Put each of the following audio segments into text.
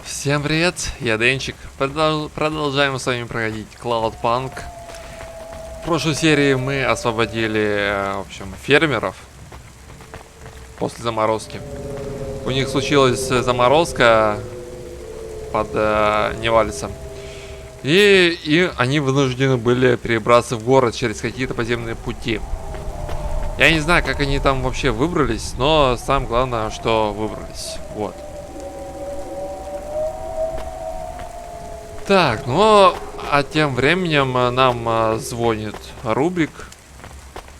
Всем привет, я Денчик. Продолжаем с вами проходить Cloudpunk. В прошлой серии мы освободили, в общем, фермеров после заморозки. У них случилась заморозка под Невалисом. И они вынуждены были перебраться в город через какие-то подземные пути. Я не знаю, как они там вообще выбрались, но самое главное, что выбрались. Вот. Так, ну, а тем временем нам звонит Рубик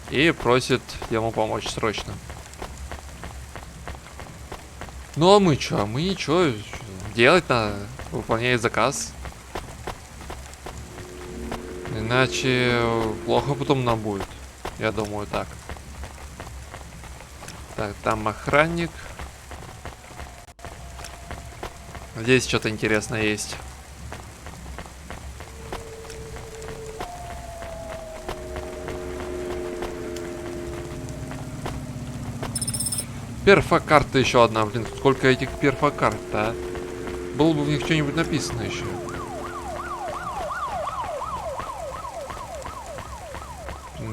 и просит ему помочь срочно. Ну, а мы чё? Мы ничего, делать надо, выполнять заказ. Иначе плохо потом нам будет, я думаю, так. Так, там охранник. Здесь что-то интересное есть. Перфокарта еще одна, блин, сколько этих перфокарт, а? Было бы в них что-нибудь написано еще.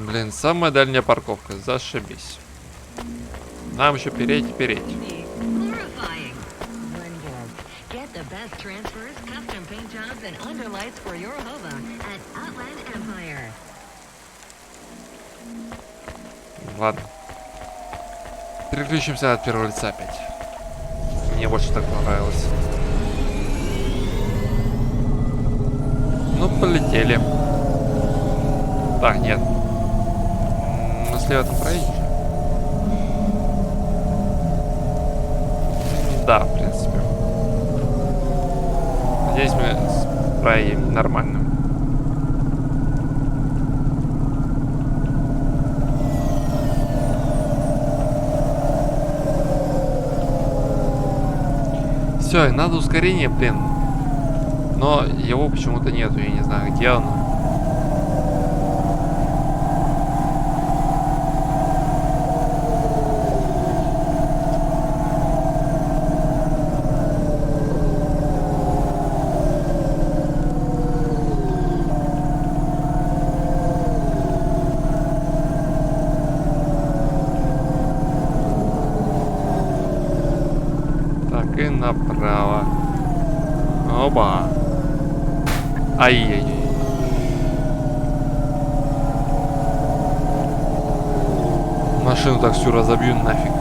Блин, самая дальняя парковка, зашибись. Нам еще переть и переть. Ладно. Переключимся от первого лица опять. Мне больше так понравилось. Ну, полетели. Так, нет. Ну, слева там проедешь. Да, в принципе. Здесь мы проедем нормально. Все, надо ускорение, блин. Но его почему-то нету, я не знаю, где оно. И направо. Оба. Ай-яй-яй. Машину так всю разобью нафиг.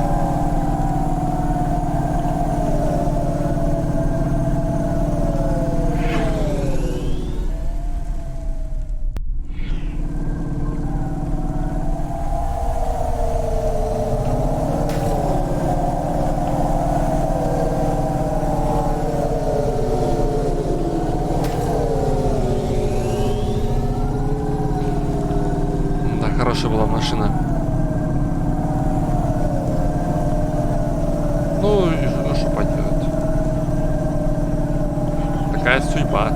Хорошая была машина. Ну, что поделать. Такая судьба.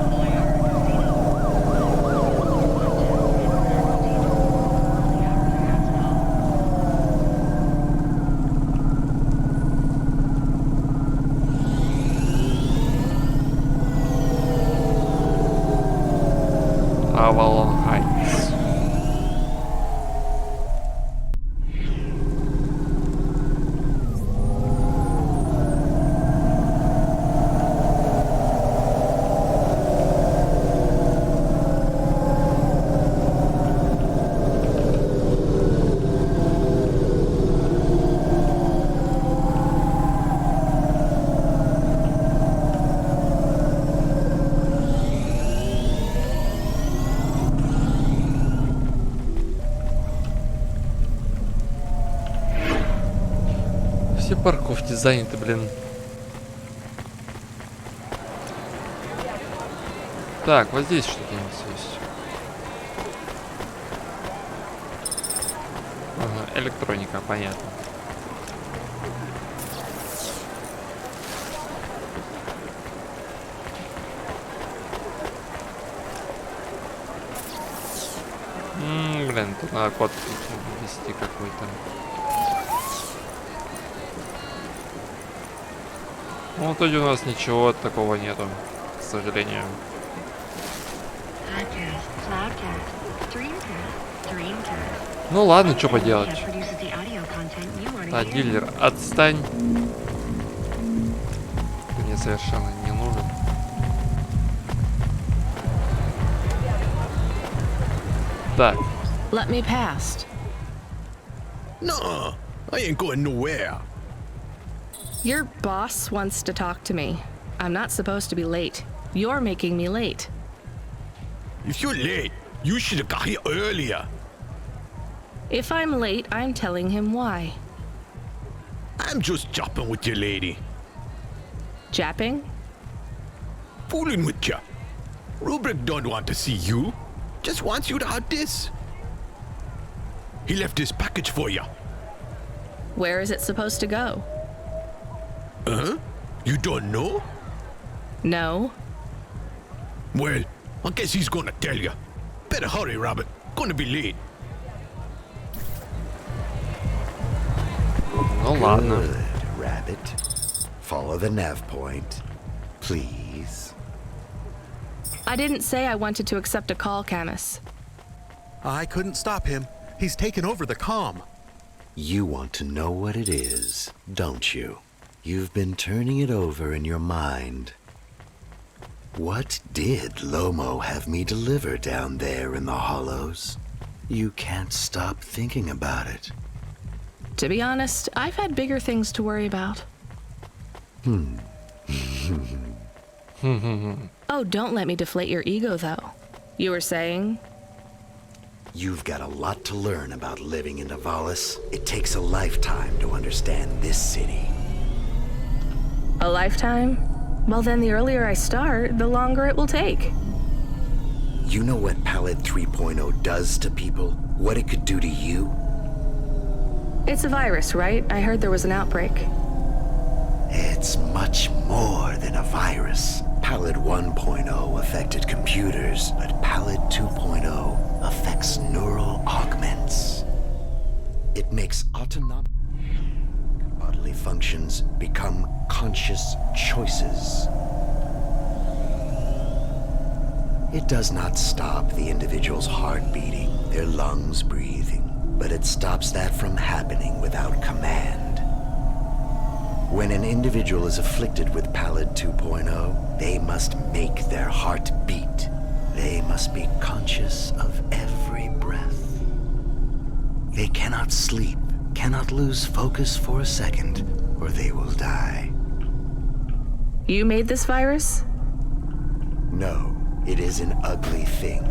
Авалон Хайтс. Все парковки заняты, блин. Так, вот здесь что-то есть. Ага, электроника, понятно. Блин, тут надо код ввести какой-то. Ну, тут у нас ничего такого нету, к сожалению. Ну ладно, что поделать. А, дилер, отстань. Ты мне совершенно не нужен. Так. Let me past. No, I ain't going nowhere. Your boss wants to talk to me. I'm not supposed to be late. You're making me late. If you're late, you should have got here earlier. If I'm late, I'm telling him why. I'm just chopping with your lady. Japping? Fooling with ya. Rubric don't want to see you. Just wants you to have this. He left his package for you. Where is it supposed to go? Huh? You don't know? No. Well, I guess he's gonna tell you. Better hurry, Rabbit. Gonna be late. Ну ладно. Good, Rabbit. Follow the nav point, please. I didn't say I wanted to accept a call, Camus. I couldn't stop him. He's taken over the comm. You want to know what it is, don't you? You've been turning it over in your mind. What did Lomo have me deliver down there in the hollows? You can't stop thinking about it. To be honest, I've had bigger things to worry about. Oh, don't let me deflate your ego, though. You were saying? You've got a lot to learn about living in Nivalis. It takes a lifetime to understand this city. A lifetime? Well, then the earlier I start, the longer it will take. You know what Pallid 3.0 does to people? What it could do to you? It's a virus, right? I heard there was an outbreak. It's much more than a virus. Pallid 1.0 affected computers, but Pallid 2.0 affects neural augments. It makes autonomic bodily functions become conscious choices. It does not stop the individual's heart beating, their lungs breathing, but it stops that from happening without command. When an individual is afflicted with Pallid 2.0, they must make their heart beat. They must be conscious of every breath. They cannot sleep, cannot lose focus for a second, or they will die. You made this virus? No, it is an ugly thing,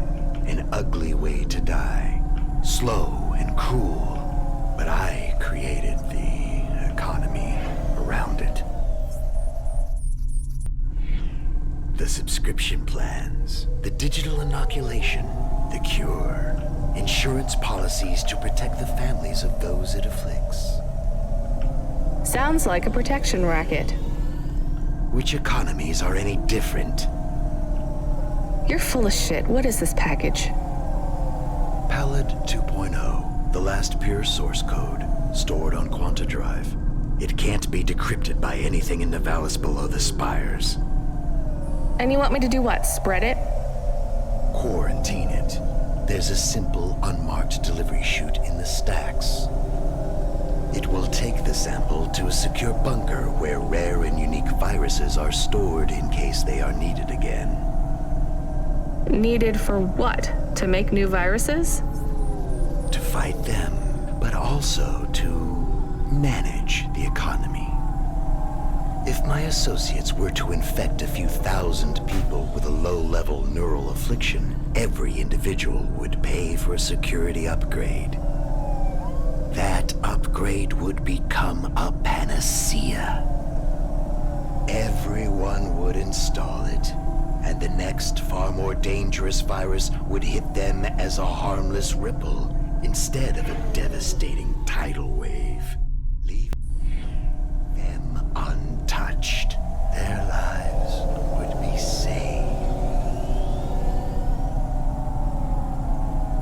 an ugly way to die. Slow and cruel, but I created the economy around it. The subscription plans, the digital inoculation, the cure, insurance policies to protect the families of those it afflicts. Sounds like a protection racket. Which economies are any different? You're full of shit. What is this package? Pallid 2.0, the last pure source code, stored on Quanta Drive. It can't be decrypted by anything in Nivalis below the spires. And you want me to do what? Spread it? Quarantine it. There's a simple, unmarked delivery chute in the stacks. It will take the sample to a secure bunker where rare and unique viruses are stored in case they are needed again. Needed for what? To make new viruses? To fight them, but also to manage the economy. If my associates were to infect a few thousand people with a low-level neural affliction, every individual would pay for a security upgrade. That upgrade would become a panacea. Everyone would install it, and the next far more dangerous virus would hit them as a harmless ripple instead of a devastating tidal wave, leaving them untouched. Their lives would be saved.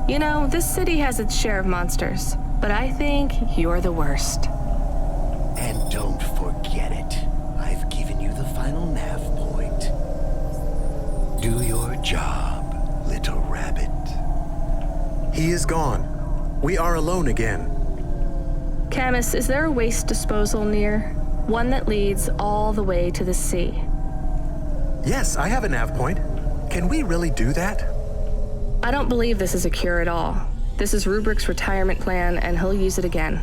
You know, this city has its share of monsters, but I think you're the worst. And don't forget it. I've given you He is gone. We are alone again. Camus, is there a waste disposal near? One that leads all the way to the sea. Yes, I have a nav point. Can we really do that? I don't believe this is a cure at all. This is Rubrick's retirement plan, and he'll use it again.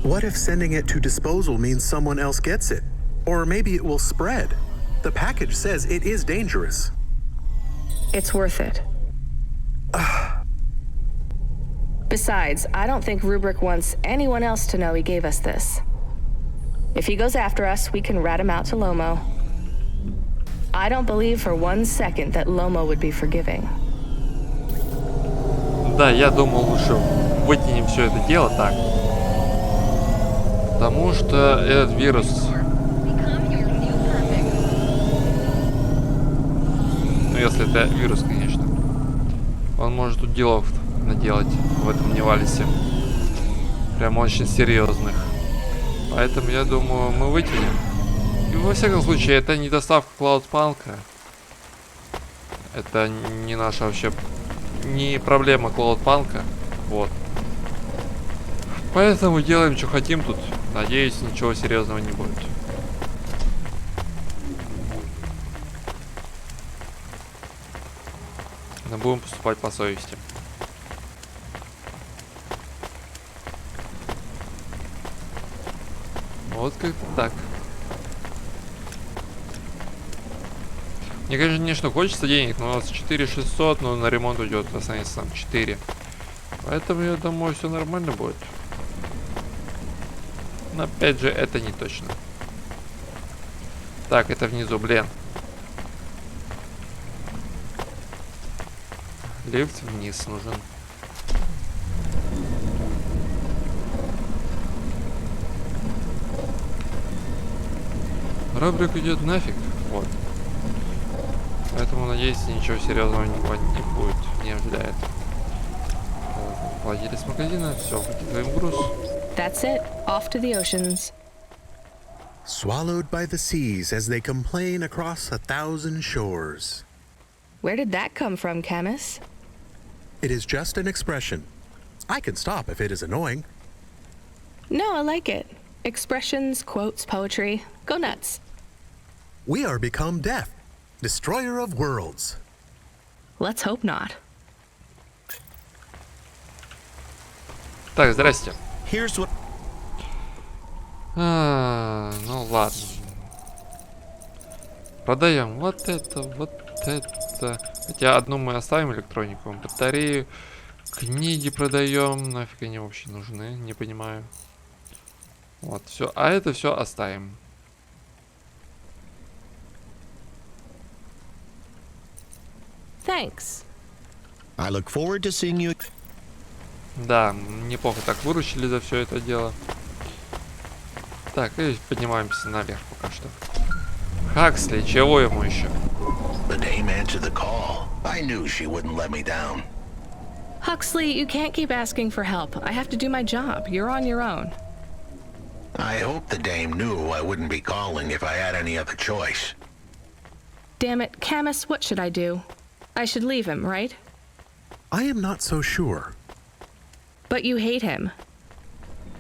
What if sending it to disposal means someone else gets it? Or maybe it will spread. The package says it is dangerous. It's worth it. Besides, I don't think Rubrick wants anyone else to know he gave us this. If he goes after us, we can rat him out to Lomo. I don't believe for 1 second that Lomo would be forgiving. Да, я думал, лучше вытянем все это дело так. Потому что этот вирус... Ну, если это вирус, конечно. Он может тут делов наделать в этом Невалисе. Прям очень серьезных. Поэтому, я думаю, мы вытянем. И во всяком случае, это не доставка Cloudpunk. Это не наша вообще... Не проблема Cloudpunk. Вот. Поэтому делаем, что хотим тут. Надеюсь, ничего серьезного не будет. Но будем поступать по совести. Вот как-то так. Мне, конечно, хочется денег, но у нас 4600, но на ремонт уйдет, останется там 4. Поэтому я думаю, все нормально будет. Но опять же, это не точно. Так, это внизу, блин. Лифт вниз нужен. Рубрик идет нафиг. Вот. Поэтому, надеюсь, ничего серьезного не будет, не ожидает. Владелец магазина, все, выкидываем груз. That's it. Off to the oceans. Swallowed by the seas as they complain across 1,000 shores. Where did that come from, Camus? It is just an expression. I can stop if it is annoying. No, I like it. Expressions, quotes, poetry. Go nuts. We are become death, destroyer of worlds. Let's hope not. Так, здрасте. Here's what... Ну ладно. Продаем вот это, вот это. Хотя одну мы оставим электронику. Батарею, книги продаем. Нафиг они вообще нужны, не понимаю. Вот, все. А это все оставим. Thanks. I look forward to seeing you. Да, неплохо так выручили за все это дело. Так, и поднимаемся наверх пока что. Хаксли, чего ему еще? The dame answered the call. I knew she wouldn't let me down. Huxley, you can't keep asking for help. I have to do my job. You're on your own. I hope the dame knew I wouldn't be calling if I had any other choice. Damn it, Camus, what should I do? I should leave him, right? I am not so sure. But you hate him.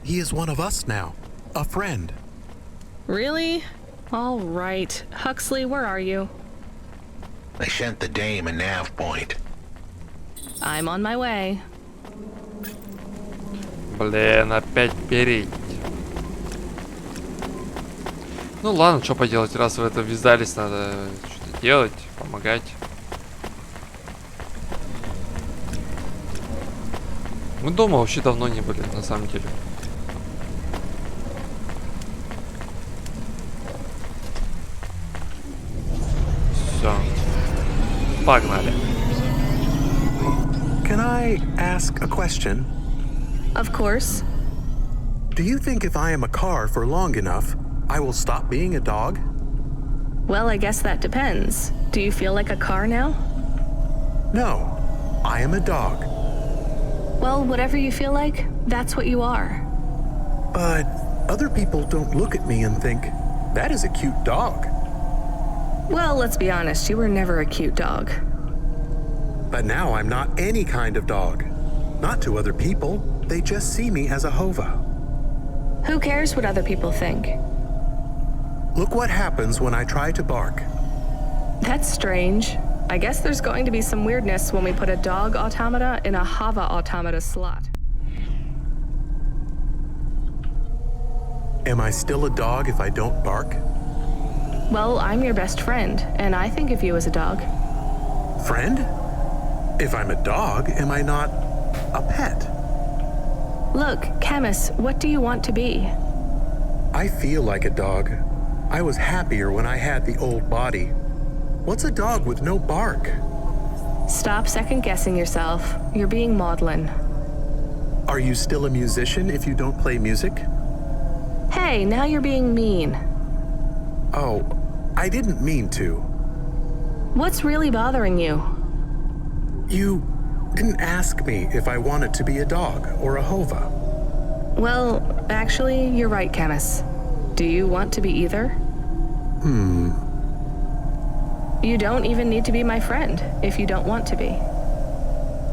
He is one of us now, a friend. Really? All right. Huxley, where are you? I sent the dame a nav point. I'm on my way. Блин, опять переть. Ну ладно, что поделать, раз в это ввязались, надо что-то делать, помогать. Мы дома вообще давно не были, на самом деле. Все. Погнали. Can I ask a question? Of course. Do you think if I am a car for long enough, I will stop being a dog? Well, I guess that depends. Do you feel like a car now? No, I am a dog. Well, whatever you feel like, that's what you are. But other people don't look at me and think, that is a cute dog. Well, let's be honest, you were never a cute dog. But now I'm not any kind of dog. Not to other people. They just see me as a hova. Who cares what other people think? Look what happens when I try to bark. That's strange. I guess there's going to be some weirdness when we put a dog automata in a hova automata slot. Am I still a dog if I don't bark? Well, I'm your best friend, and I think of you as a dog. Friend? If I'm a dog, am I not a pet? Look, Camus, what do you want to be? I feel like a dog. I was happier when I had the old body. What's a dog with no bark? Stop second-guessing yourself. You're being maudlin. Are you still a musician if you don't play music? Hey, now you're being mean. Oh, I didn't mean to. What's really bothering you? You didn't ask me if I wanted to be a dog or a hova. Well, actually, you're right, Camus. Do you want to be either? You don't even need to be my friend if you don't want to be.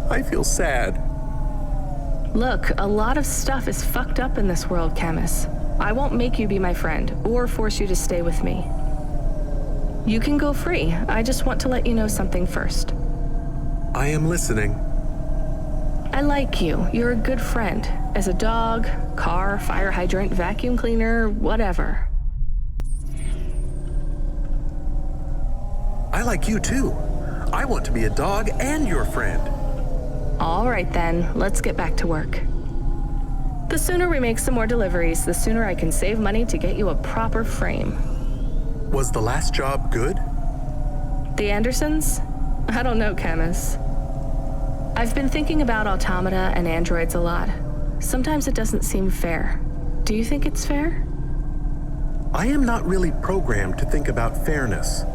I feel sad. Look, a lot of stuff is fucked up in this world, Camus. I won't make you be my friend or force you to stay with me. You can go free. I just want to let you know something first. I am listening. I like you. You're a good friend. As a dog, car, fire hydrant, vacuum cleaner, whatever. I like you too. I want to be a dog and your friend. All right then, let's get back to work. The sooner we make some more deliveries, the sooner I can save money to get you a proper frame. Was the last job good? The Andersons? I don't know, Camus. I've been thinking about automata and androids a lot. Sometimes it doesn't seem fair. Do you think it's fair? I am not really programmed to think about fairness.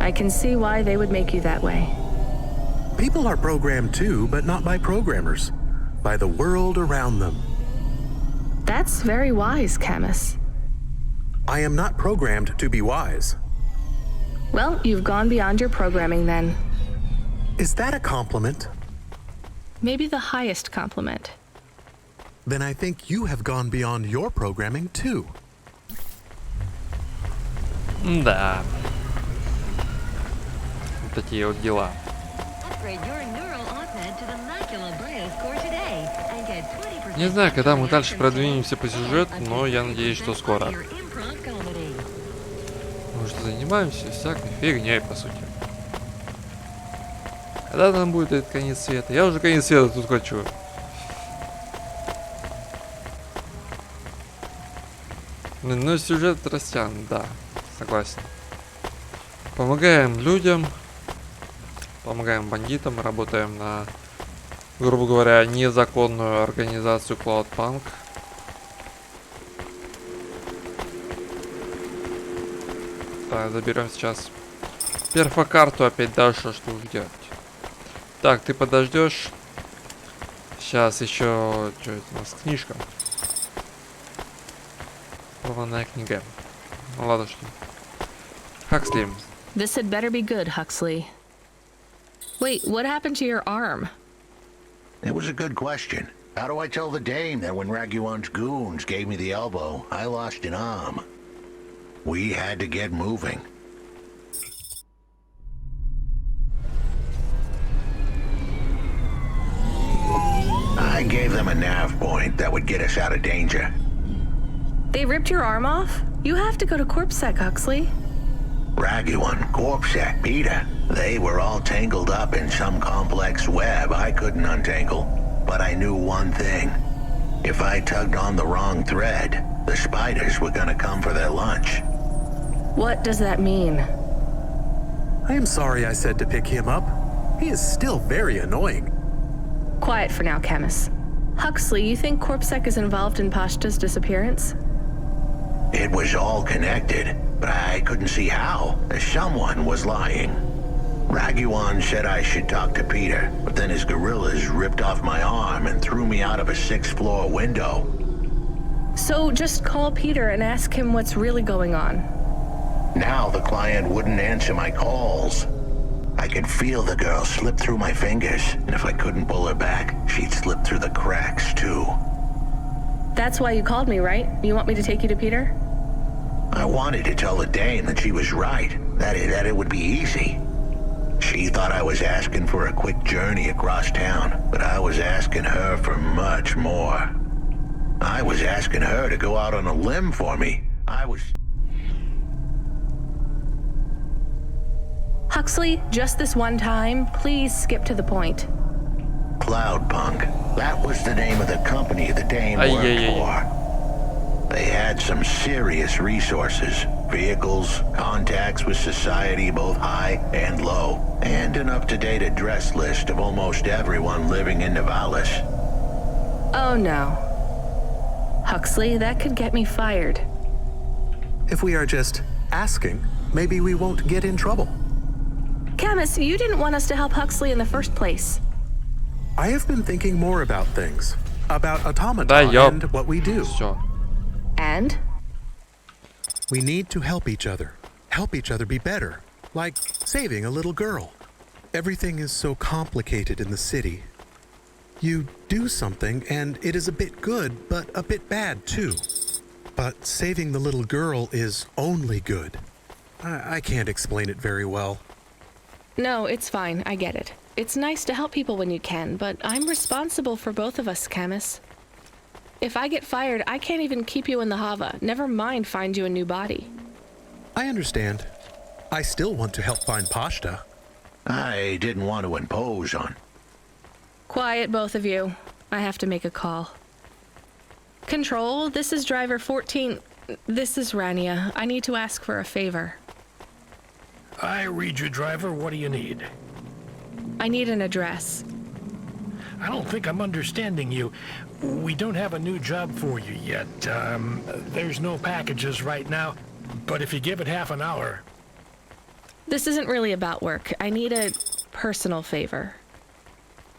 I can see why they would make you that way. People are programmed too, but not by programmers. By the world around them. That's very wise, Camus. I am not programmed to be wise. Well, you've gone beyond your programming then. Is that a compliment? Maybe the highest compliment. Then I think you have gone beyond your programming too. Да. Вот такие вот дела. Не знаю, когда мы дальше продвинемся по сюжету, но я надеюсь, что скоро. Мы что занимаемся всякой фигней, по сути. Когда нам будет этот конец света? Я уже конец света тут хочу. Но сюжет растянут, да, согласен. Помогаем людям, помогаем бандитам, работаем на, грубо говоря, незаконную организацию Cloudpunk. Так, заберем сейчас перфокарту опять дальше, что уж делать. Так, ты подождешь. Сейчас еще, что это у нас, книжка. Плавная книга. Ну ладно, что. Huxley. This had better be good, Huxley. Wait, what happened to your arm? It was a good question. How do I tell the dame that when Raguan's goons gave me the elbow, I lost an arm? We had to get moving. I gave them a nav point that would get us out of danger. They ripped your arm off? You have to go to CorpSec, Huxley. Raguan, Corpsec, Peter, they were all tangled up in some complex web I couldn't untangle. But I knew one thing. If I tugged on the wrong thread, the spiders were gonna come for their lunch. What does that mean? I am sorry I said to pick him up. He is still very annoying. Quiet for now, Camus. Huxley, you think CorpSec is involved in Pashta's disappearance? It was all connected, but I couldn't see how. Someone was lying. Raguan said I should talk to Peter, but then his gorillas ripped off my arm and threw me out of a 6th floor window. So just call Peter and ask him what's really going on. Now the client wouldn't answer my calls. I could feel the girl slip through my fingers, and if I couldn't pull her back, she'd slip through the cracks, too. That's why you called me, right? You want me to take you to Peter? I wanted to tell the dame that she was right, that it would be easy. She thought I was asking for a quick journey across town, but I was asking her for much more. I was asking her to go out on a limb for me. Huxley, just this one time, please skip to the point. Cloudpunk. That was the name of the company the dame worked for. They had some serious resources. Vehicles, contacts with society, both high and low, and an up-to-date address list of almost everyone living in Nivalis. Oh no. Huxley, that could get me fired. If we are just asking, maybe we won't get in trouble. Camus, you didn't want us to help Huxley in the first place. I have been thinking more about things. About automata Да, and what we do. Всё. And? We need to help each other be better, like saving a little girl. Everything is so complicated in the city. You do something and it is a bit good, but a bit bad too. But saving the little girl is only good. I can't explain it very well. No, it's fine. I get it. It's nice to help people when you can, but I'm responsible for both of us, Camus. If I get fired, I can't even keep you in the Hava. Never mind find you a new body. I understand. I still want to help find Pashta. I didn't want to impose on. Quiet, both of you. I have to make a call. Control, this is driver 14. This is Rania. I need to ask for a favor. I read you, driver. What do you need? I need an address. I don't think I'm understanding you. We don't have a new job for you yet. There's no packages right now, but if you give it half an hour... This isn't really about work. I need a personal favor.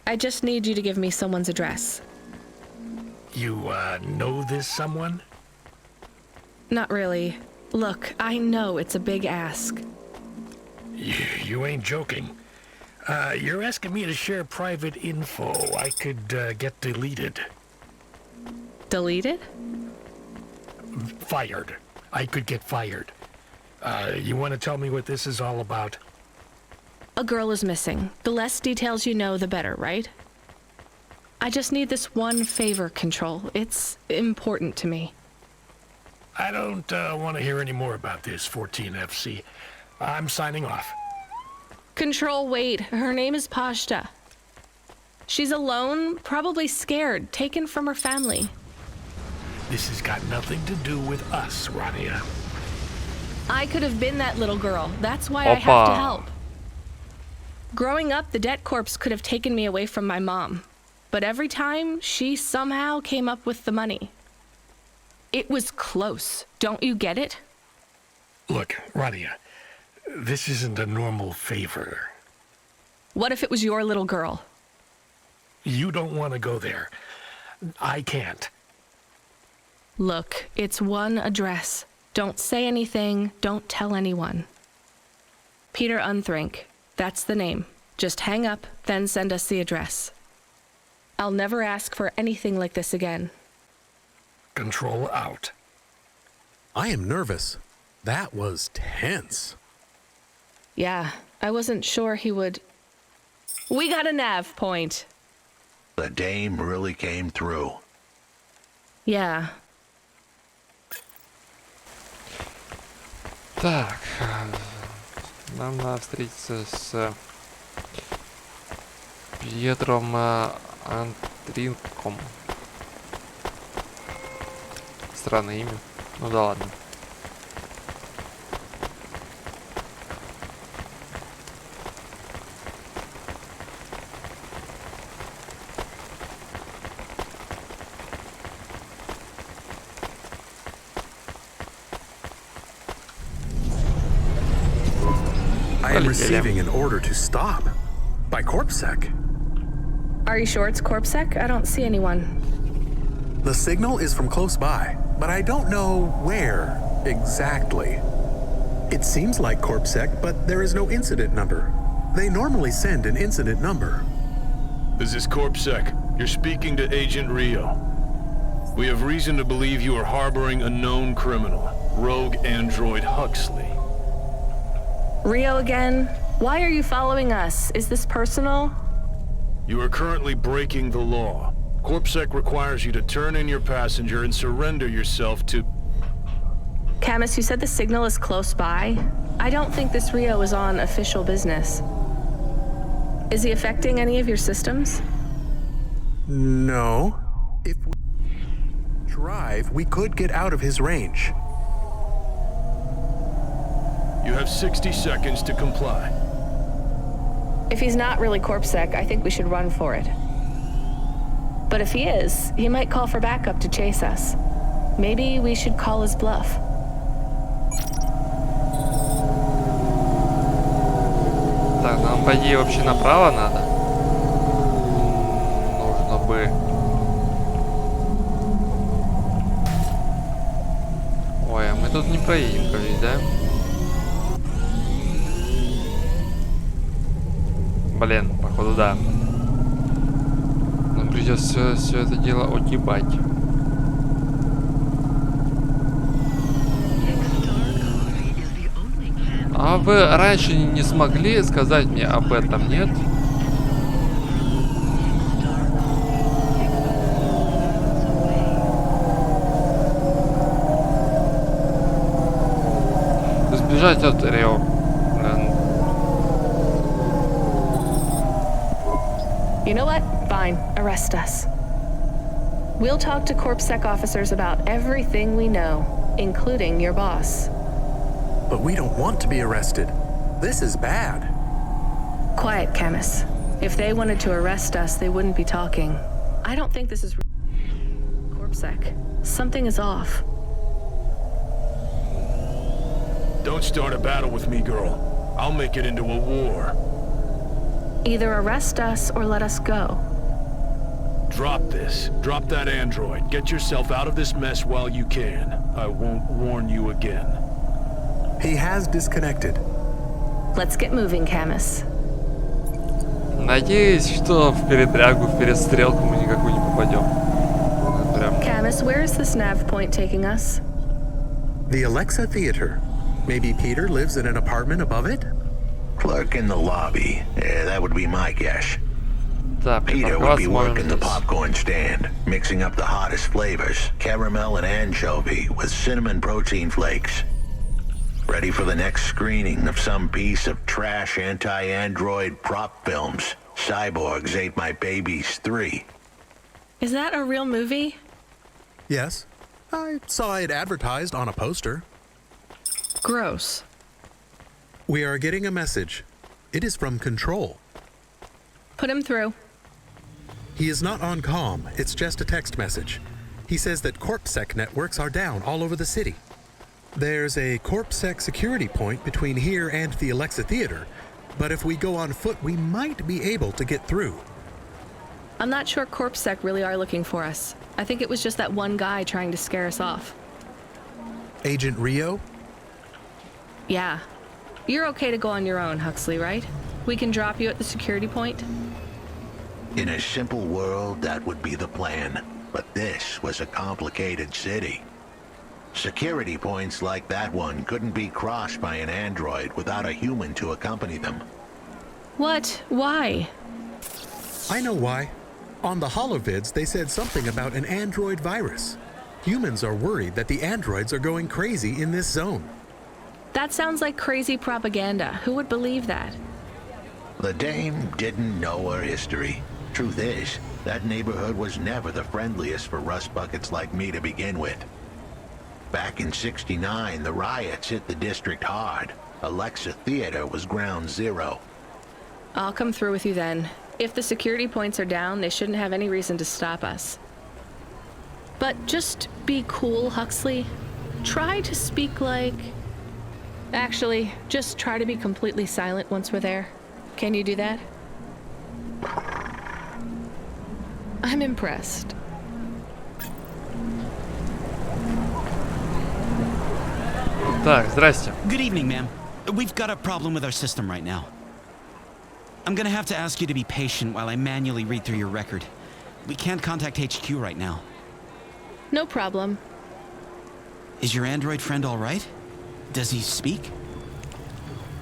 I just need you to give me someone's address. You, know this someone? Not really. Look, I know it's a big ask. You ain't joking. You're asking me to share private info I could, get deleted. Deleted? Fired. I could get fired. You want to tell me what this is all about? A girl is missing. The less details you know, the better, right? I just need this one favor, Control. It's important to me. I don't, want to hear any more about this, 14FC. I'm signing off. Control, wait. Her name is Pashta. She's alone, probably scared, taken from her family. This has got nothing to do with us, Rania. I could have been that little girl. That's why I have to Опа. help. Growing up, the debt corps could have taken me away from my mom. But every time, she somehow came up with the money. It was close. Don't you get it? Look, Rania, this isn't a normal favor. What if it was your little girl? You don't want to go there. I can't. Look, it's one address. Don't say anything. Don't tell anyone. Peter Unthrink. That's the name. Just hang up, then send us the address. I'll never ask for anything like this again. Control out. I am nervous. That was tense. Yeah, I wasn't sure he would... We got a nav point. The dame really came through. Yeah. Так, нам надо встретиться с Пьетром Антринком. Странное имя. Ну да ладно. I am receiving an order to stop. By Corpsec. Are you sure it's Corpsec? I don't see anyone. The signal is from close by, but I don't know where exactly. It seems like Corpsec, but there is no incident number. They normally send an incident number. This is CorpSec. You're speaking to Agent Rio. We have reason to believe you are harboring a known criminal, rogue android Huxley. Rio again? Why are you following us? Is this personal? You are currently breaking the law. CorpSec requires you to turn in your passenger and surrender yourself to... Camus, you said the signal is close by. I don't think this Rio is on official business. Is he affecting any of your systems? No. If we drive, we could get out of his range. You have 60 seconds to comply. If he's not really CorpSec, I think we should run for it. But if he is, he might call for backup to chase us. Maybe we should call his bluff. Так, нам, по идее, вообще направо надо. Нужно бы... Ой, а мы тут не проедем, кажется, да? Блин, походу, да. Нам придется все это дело огибать. А вы раньше не смогли сказать мне об этом, нет? Сбежать от Рио. You know what? Fine. Arrest us. We'll talk to CorpSec officers about everything we know, including your boss. But we don't want to be arrested. This is bad. Quiet, Camus. If they wanted to arrest us, they wouldn't be talking. I don't think this is CorpSec. Something is off. Don't start a battle with me, girl. I'll make it into a war. Either arrest us or let us go. Drop this. Drop that android. Get yourself out of this mess while you can. I won't warn you again. He has disconnected. Let's get moving, Camus. Надеюсь, что в передрягу, в перестрелку мы никакую не попадем. Прям. Camus, where is this nav point taking us? The Alexa Theater. Maybe Peter lives in an apartment above it? Clerk in the lobby. That would be my guess. Так, Peter would be посмотрим working the здесь. popcorn stand, mixing up the hottest flavors, caramel and anchovy with cinnamon protein flakes. Ready for the next screening of some piece of trash anti-android prop films. Cyborgs Ate My Babies 3. Is that a real movie? Yes. I saw it advertised on a poster. Gross. We are getting a message. It is from Control. Put him through. He is not on comm. It's just a text message. He says that CorpSec networks are down all over the city. There's a CorpSec security point between here and the Alexa Theater, but if we go on foot, we might be able to get through. I'm not sure CorpSec really are looking for us. I think it was just that one guy trying to scare us off. Agent Rio? Yeah. You're okay to go on your own, Huxley, right? We can drop you at the security point? In a simple world, that would be the plan. But this was a complicated city. Security points like that one couldn't be crossed by an android without a human to accompany them. What? Why? I know why. On the holovids, they said something about an android virus. Humans are worried that the androids are going crazy in this zone. That sounds like crazy propaganda. Who would believe that? The dame didn't know her history. Truth is, that neighborhood was never the friendliest for rust buckets like me to begin with. Back in '69, the riots hit the district hard. Alexa Theater was ground zero. I'll come through with you then. If the security points are down, they shouldn't have any reason to stop us. But just be cool, Huxley. Try to speak like... Actually, just try to be completely silent once we're there. Can you do that? I'm impressed. Так, здрасте. Good evening, ma'am. We've got a problem with our system right now. I'm gonna have to ask you to be patient while I manually read through your record. We can't contact HQ right now. No problem. Is your android friend all right? Does he speak?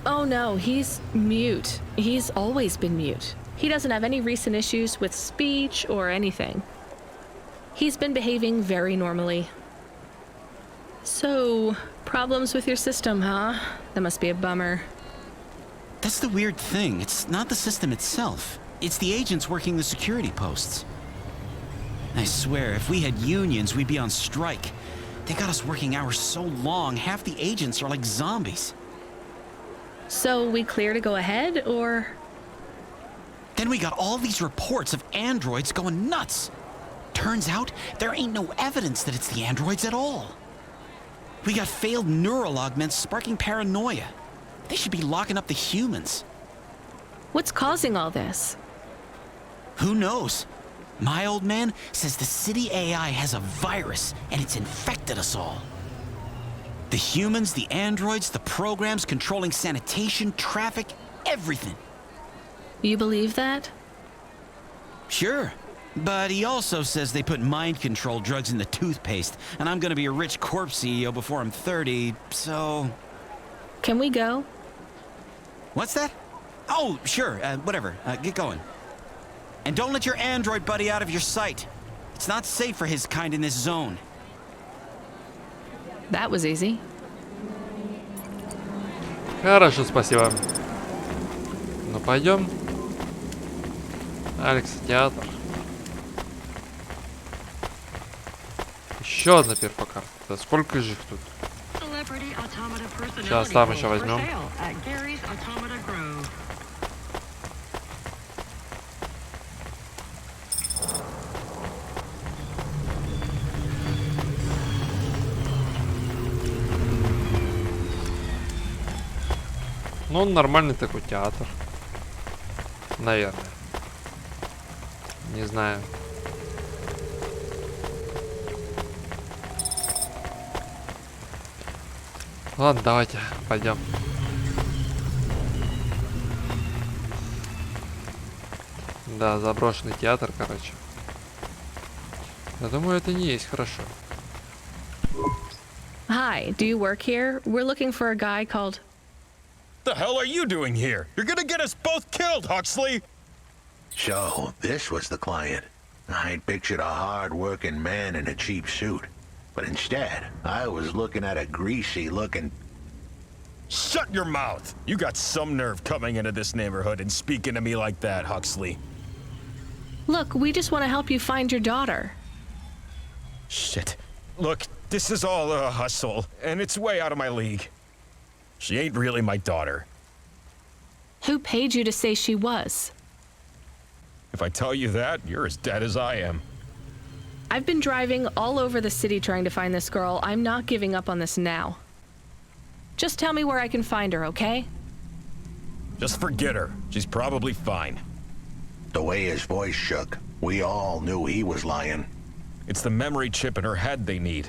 Oh no, he's mute. He's always been mute. He doesn't have any recent issues with speech or anything. He's been behaving very normally. So, problems with your system, huh? That must be a bummer. That's the weird thing. It's not the system itself. It's the agents working the security posts. I swear, if we had unions, we'd be on strike. They got us working hours so long, half the agents are like zombies. So, we clear to go ahead, or? Then we got all these reports of androids going nuts. Turns out, there ain't no evidence that it's the androids at all. We got failed neural augments sparking paranoia. They should be locking up the humans. What's causing all this? Who knows? My old man says the city AI has a virus and it's infected us all. The humans, the androids, the programs controlling sanitation, traffic, everything. You believe that? Sure. But he also says they put mind control drugs in the toothpaste, and I'm gonna be a rich corpse CEO before I'm 30, so... Can we go? What's that? Oh, sure, whatever, get going. And don't let your android buddy out of your sight. It's not safe for his kind in this zone. That was easy. Хорошо, спасибо. Ну, пойдем. Алекс, театр. Еще одна перфокарта. Да сколько же их тут? Сейчас там еще возьмем. Ну, он нормальный такой театр. Наверное. Не знаю. Ладно, давайте, пойдем. Да, заброшенный театр, короче. Я думаю, это не есть хорошо. Hi, do you work here? We're looking for a guy called... The hell are you doing here? You're gonna get us both killed, Huxley! So, this was the client. I'd pictured a hard-working man in a cheap suit. But instead, I was looking at a greasy-looking... Shut your mouth! You got some nerve coming into this neighborhood and speaking to me like that, Huxley. Look, we just want to help you find your daughter. Shit. Look, this is all a hustle, and it's way out of my league. She ain't really my daughter. Who paid you to say she was? If I tell you that, you're as dead as I am. I've been driving all over the city trying to find this girl. I'm not giving up on this now. Just tell me where I can find her, okay? Just forget her. She's probably fine. The way his voice shook, we all knew he was lying. It's the memory chip in her head they need.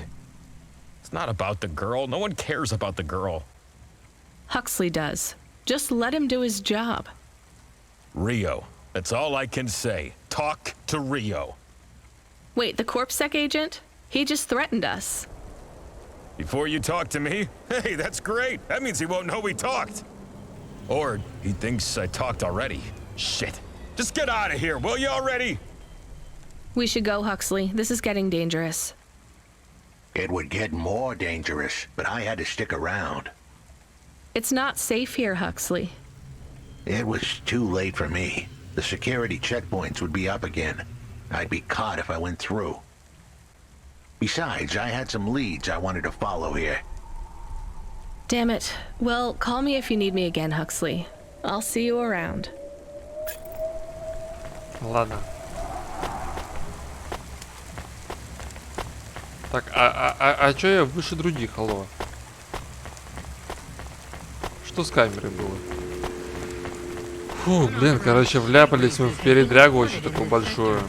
It's not about the girl. No one cares about the girl. Huxley does. Just let him do his job. Rio. That's all I can say. Talk to Rio. Wait, the CorpSec agent? He just threatened us. Before you talk to me? Hey, that's great. That means he won't know we talked. Or he thinks I talked already. Shit. Just get out of here, will you already? We should go, Huxley. This is getting dangerous. It would get more dangerous, but I had to stick around. It's not safe here, Huxley. It was too late for me. The security checkpoints would be up again. I'd be caught if I went through. Besides, I had some leads I wanted to follow here. Damn it. Well, call me if you need me again, Huxley. I'll see you around. Ладно. Так, а чё я выше других, алло? Что с камерой было? Фу, блин, короче, вляпались мы в передрягу очень такую большую.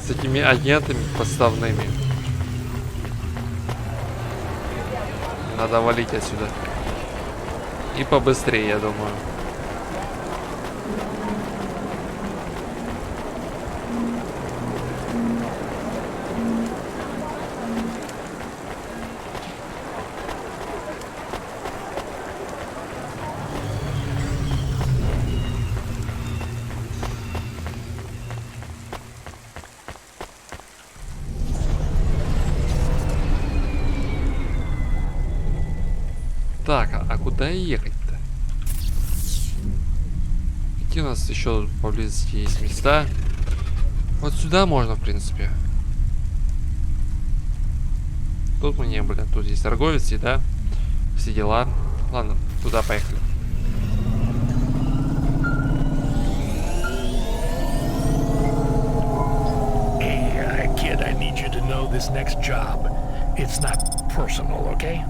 С этими агентами подставными. Надо валить отсюда. И побыстрее, я думаю. Так, а куда ехать-то? Какие у нас еще поблизости есть места? Вот сюда можно, в принципе. Тут мы не были. Тут есть торговец, да? Все дела. Ладно, туда поехали. Hey, kid, I need you to know this next job. It's not personal, okay?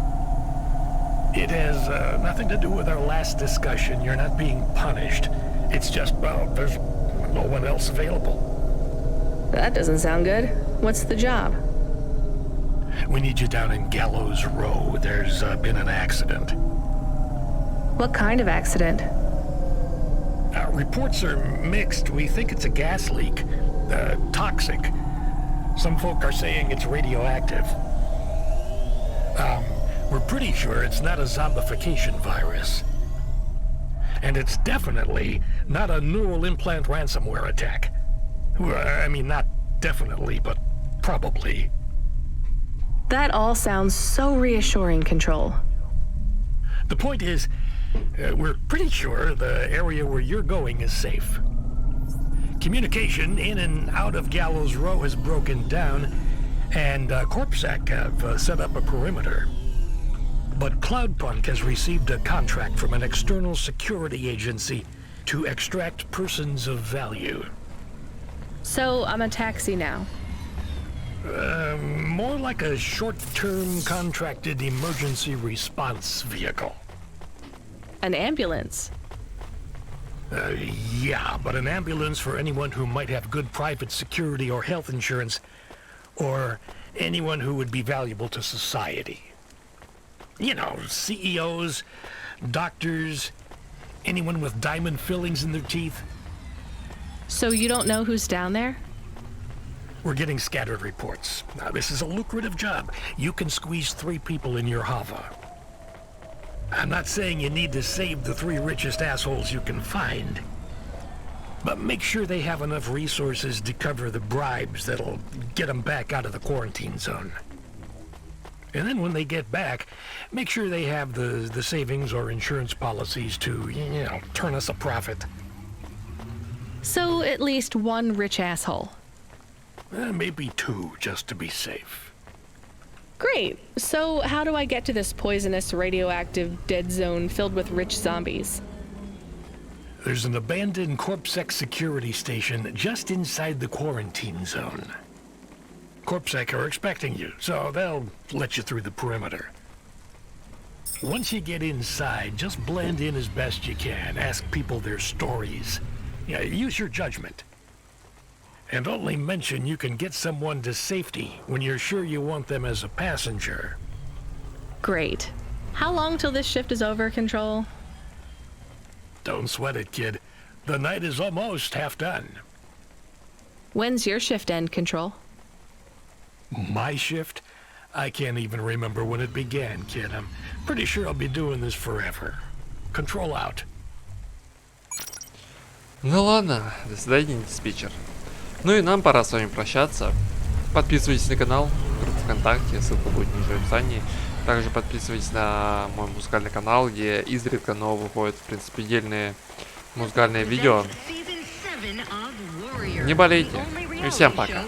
It has nothing to do with our last discussion. You're not being punished. It's just, well, there's no one else available. That doesn't sound good. What's the job? We need you down in Gallows Row. There's been an accident. What kind of accident? Reports are mixed. We think it's a gas leak. Toxic. Some folk are saying it's radioactive. We're pretty sure it's not a zombification virus. And it's definitely not a neural implant ransomware attack. I mean, not definitely, but probably. That all sounds so reassuring, Control. The point is, we're pretty sure the area where you're going is safe. Communication in and out of Gallows Row has broken down, and Corpsec have set up a perimeter. But Cloudpunk has received a contract from an external security agency to extract persons of value. So I'm a taxi now. More like a short-term contracted emergency response vehicle. An ambulance. Yeah, but an ambulance for anyone who might have good private security or health insurance, or anyone who would be valuable to society. You know, CEOs, doctors, anyone with diamond fillings in their teeth. So you don't know who's down there? We're getting scattered reports. Now, this is a lucrative job. You can squeeze 3 people in your hover. I'm not saying you need to save the 3 richest assholes you can find, but make sure they have enough resources to cover the bribes that'll get them back out of the quarantine zone. And then when they get back, make sure they have the savings or insurance policies to, you know, turn us a profit. So at least 1 rich asshole. Maybe 2, just to be safe. Great. So how do I get to this poisonous, radioactive dead zone filled with rich zombies? There's an abandoned Corpsec security station just inside the quarantine zone. Corpsec are expecting you, so they'll let you through the perimeter. Once you get inside, just blend in as best you can. Ask people their stories. Yeah, use your judgment. And only mention you can get someone to safety when you're sure you want them as a passenger. Great. How long till this shift is over, Control? Don't sweat it, kid. The night is almost half done. When's your shift end, Control? My shift? I can't even remember when it began, kid. I'm pretty sure I'll be doing this forever. Control out. Ну ладно, до свидания, диспетчер. Ну и нам пора с вами прощаться. Подписывайтесь на канал, группу ВКонтакте, ссылка будет ниже в описании. Также подписывайтесь на мой музыкальный канал, где изредка, но выходят, в принципе, отдельные музыкальные видео. Не болейте. И всем пока.